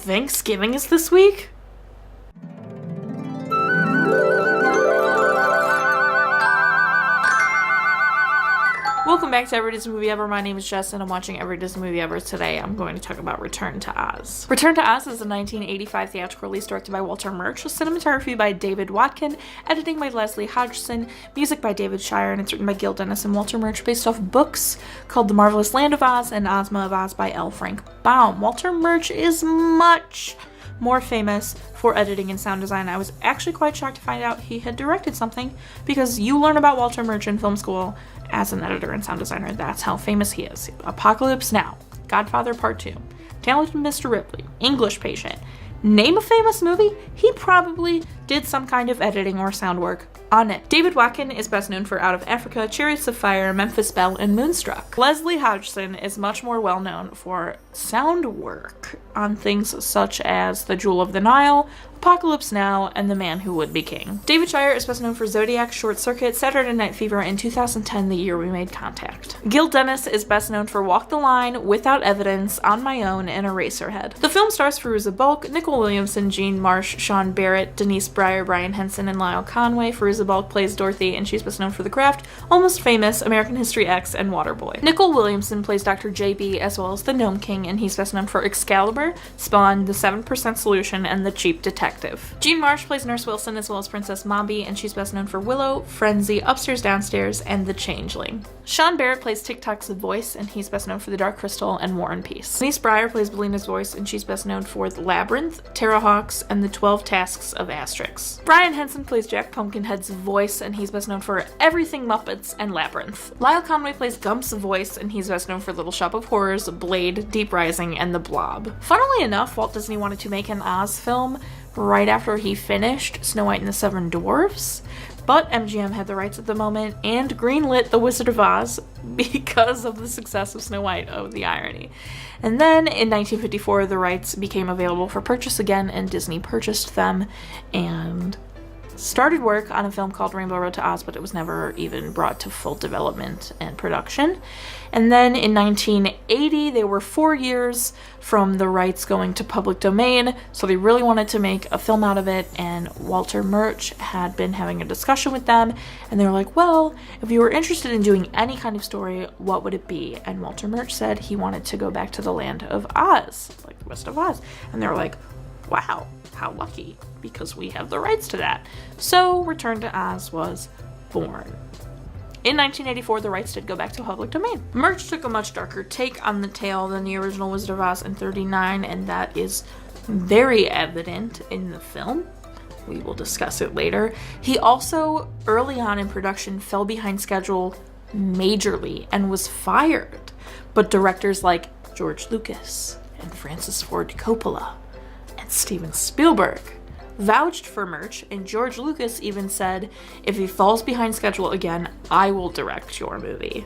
Thanksgiving is this week? Welcome back to Every Disney Movie Ever. My name is Jess and I'm watching Every Disney Movie Ever. Today I'm going to talk about Return to Oz. Return to Oz is a 1985 theatrical release directed by Walter Murch, with cinematography by David Watkin, editing by Leslie Hodgson, music by David Shire, and it's written by Gill, Denis, and Walter Murch, based off books called The Marvelous Land of Oz and Ozma of Oz by L. Frank Baum. Walter Murch is much more famous for editing and sound design. I was actually quite shocked to find out he had directed something, because you learn about Walter Murch in film school as an editor and sound designer. That's how famous he is. Apocalypse Now, Godfather Part 2, Talented Mr. Ripley, English Patient. Name a famous movie, he probably did some kind of editing or sound work on it. David Watkin is best known for Out of Africa, Chariots of Fire, Memphis Belle, and Moonstruck. Leslie Hodgson is much more well known for sound work on things such as The Jewel of the Nile, Apocalypse Now, and The Man Who Would Be King. David Shire is best known for Zodiac, Short Circuit, Saturday Night Fever, and 2010, The Year We Made Contact. Gill Denis is best known for Walk the Line, Without Evidence, On My Own, and Eraserhead. The film stars Fairuza, Balk, Nicol, Williamson, Jean, Marsh, Sean, Barrett, Denis, Bryer, Brian, Henson, and Lyle, Conway. Fairuza Balk plays Dorothy, and she's best known for The Craft, Almost Famous, American History X, and Waterboy. Nicol Williamson plays Dr. JB, as well as the Gnome King, and he's best known for Excalibur, Spawn, The 7% Solution, and The Cheap Detective. Jean Marsh plays Nurse Wilson, as well as Princess Mombi, and she's best known for Willow, Frenzy, Upstairs Downstairs, and The Changeling. Sean Barrett plays TikTok's voice, and he's best known for The Dark Crystal and War and Peace. Denise Bryer plays Belina's voice, and she's best known for The Labyrinth, Terra Hawks, and The 12 Tasks of Asterix. Brian Henson plays Jack Pumpkinhead's voice, and he's best known for Everything Muppets and Labyrinth. Lyle Conway plays Gump's voice, and he's best known for Little Shop of Horrors, Blade, Deep Rising, and The Blob. Funnily enough, Walt Disney wanted to make an Oz film right after he finished Snow White and the Seven Dwarfs, but MGM had the rights at the moment and greenlit The Wizard of Oz because of the success of Snow White. Oh, the irony. And then in 1954, the rights became available for purchase again, and Disney purchased them and started work on a film called Rainbow Road to Oz, but it was never even brought to full development and production. And then in 1980, they were 4 years from the rights going to public domain, so they really wanted to make a film out of it, and Walter Murch had been having a discussion with them, and they were like, well, if you were interested in doing any kind of story, what would it be? And Walter Murch said he wanted to go back to the land of Oz, like the West of Oz. And they were like, wow, how lucky, because we have the rights to that. So Return to Oz was born. In 1984, the rights did go back to public domain. Murch took a much darker take on the tale than the original Wizard of Oz in 1939, and that is very evident in the film. We will discuss it later. He also, early on in production, fell behind schedule majorly and was fired. But directors like George Lucas and Francis Ford Coppola and Steven Spielberg vouched for Murch, and George Lucas even said, if he falls behind schedule again, I will direct your movie.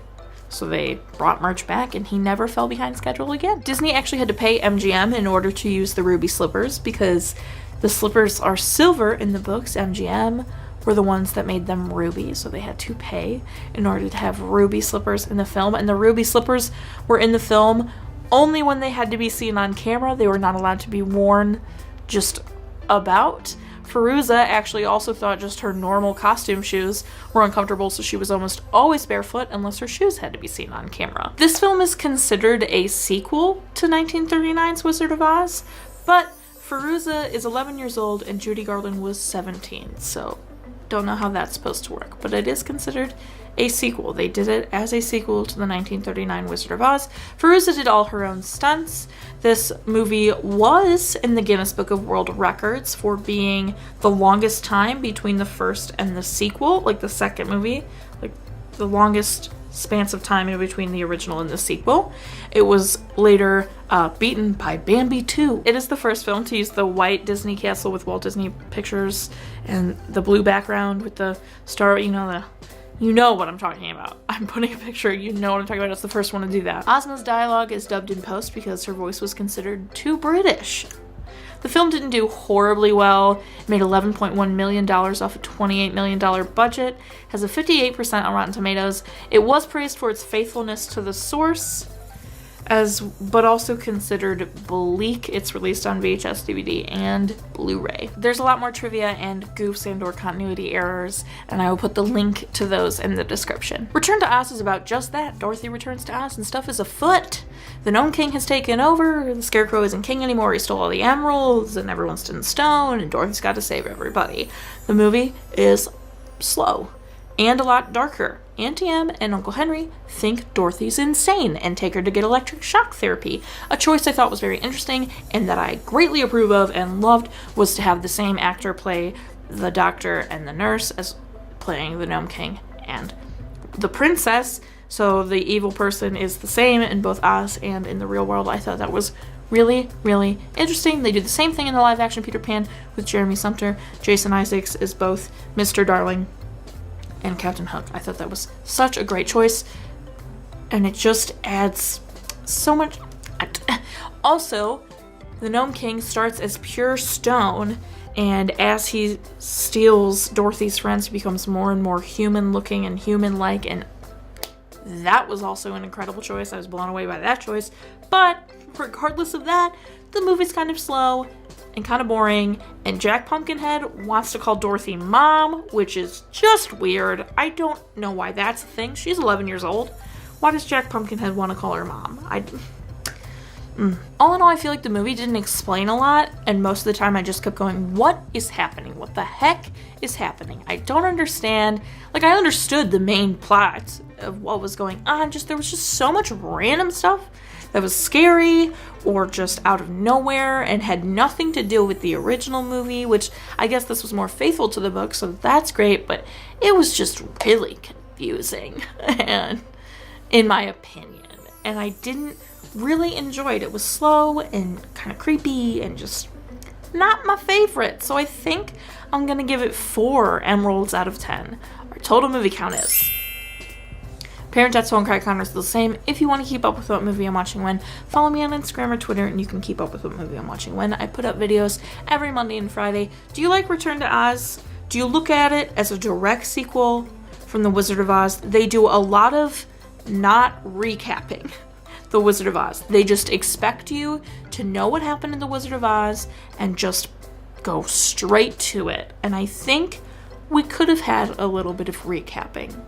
So they brought Murch back, and he never fell behind schedule again. Disney actually had to pay MGM in order to use the ruby slippers, because the slippers are silver in the books. MGM were the ones that made them ruby, so they had to pay in order to have ruby slippers in the film. And the ruby slippers were in the film only when they had to be seen on camera. They were not allowed to be worn just about. Fairuza actually also thought just her normal costume shoes were uncomfortable, so she was almost always barefoot unless her shoes had to be seen on camera. This film is considered a sequel to 1939's Wizard of Oz, but Fairuza is 11 years old and Judy Garland was 17, so don't know how that's supposed to work, but it is considered a sequel. They did it as a sequel to the 1939 Wizard of Oz. Fairuza did all her own stunts. This movie was in the Guinness Book of World Records for being the longest time between the first and the sequel, like the second movie, like the longest spans of time in between the original and the sequel. It was later beaten by Bambi 2. It is the first film to use the white Disney castle with Walt Disney Pictures and the blue background with the star, you know what I'm talking about. I'm putting a picture, you know what I'm talking about. It's the first one to do that. Ozma's dialogue is dubbed in post because her voice was considered too British. The film didn't do horribly well. It made $11.1 million off a $28 million budget, has a 58% on Rotten Tomatoes. It was praised for its faithfulness to the source, but also considered bleak. It's released on VHS, DVD, and Blu-ray. There's a lot more trivia and goofs and or continuity errors, and I will put the link to those in the description. Return to Oz is about just that. Dorothy returns to Oz and stuff is afoot. The Gnome King has taken over, the Scarecrow isn't king anymore, he stole all the emeralds, and everyone's stood in stone, and Dorothy's got to save everybody. The movie is slow and a lot darker. Auntie Em and Uncle Henry think Dorothy's insane and take her to get electric shock therapy. A choice I thought was very interesting and that I greatly approve of and loved was to have the same actor play the doctor and the nurse as playing the Gnome King and the princess. So the evil person is the same in both Oz and in the real world. I thought that was really, really interesting. They do the same thing in the live action Peter Pan with Jeremy Sumpter. Jason Isaacs is both Mr. Darling and Captain Hook. I thought that was such a great choice, and it just adds so much. Also, the Gnome King starts as pure stone, and as he steals Dorothy's friends, he becomes more and more human-looking and human-like, and that was also an incredible choice. I was blown away by that choice, but regardless of that, the movie's kind of slow and kind of boring, and Jack Pumpkinhead wants to call Dorothy Mom, which is just weird. I don't know why that's a thing. She's 11 years old. Why does Jack Pumpkinhead want to call her Mom? All in all, I feel like the movie didn't explain a lot, and most of the time I just kept going, what is happening? What the heck is happening? I don't understand. Like, I understood the main plot of what was going on, there was just so much random stuff that was scary or just out of nowhere and had nothing to do with the original movie, which I guess this was more faithful to the book, so that's great, but it was just really confusing, and in my opinion, and I didn't really enjoy it. It was slow and kind of creepy and just not my favorite, so I think I'm gonna give it 4 emeralds out of 10. Our total movie count is. Parent Death and Cry counters the same. If you want to keep up with what movie I'm watching when, follow me on Instagram or Twitter and you can keep up with what movie I'm watching when. I put up videos every Monday and Friday. Do you like Return to Oz? Do you look at it as a direct sequel from The Wizard of Oz? They do a lot of not recapping The Wizard of Oz. They just expect you to know what happened in The Wizard of Oz and just go straight to it. And I think we could have had a little bit of recapping.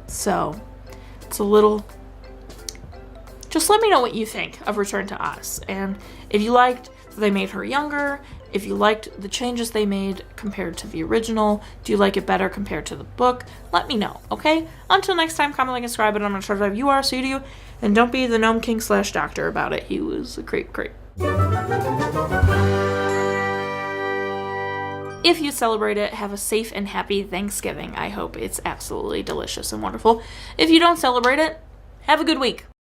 So, it's a little. Just let me know what you think of Return to Oz. And if you liked that they made her younger, if you liked the changes they made compared to the original, do you like it better compared to the book? Let me know, okay? Until next time, comment, like, and subscribe, and I'm not sure if you are, so you do. And don't be the Gnome King / doctor about it. He was a creep. If you celebrate it, have a safe and happy Thanksgiving. I hope it's absolutely delicious and wonderful. If you don't celebrate it, have a good week.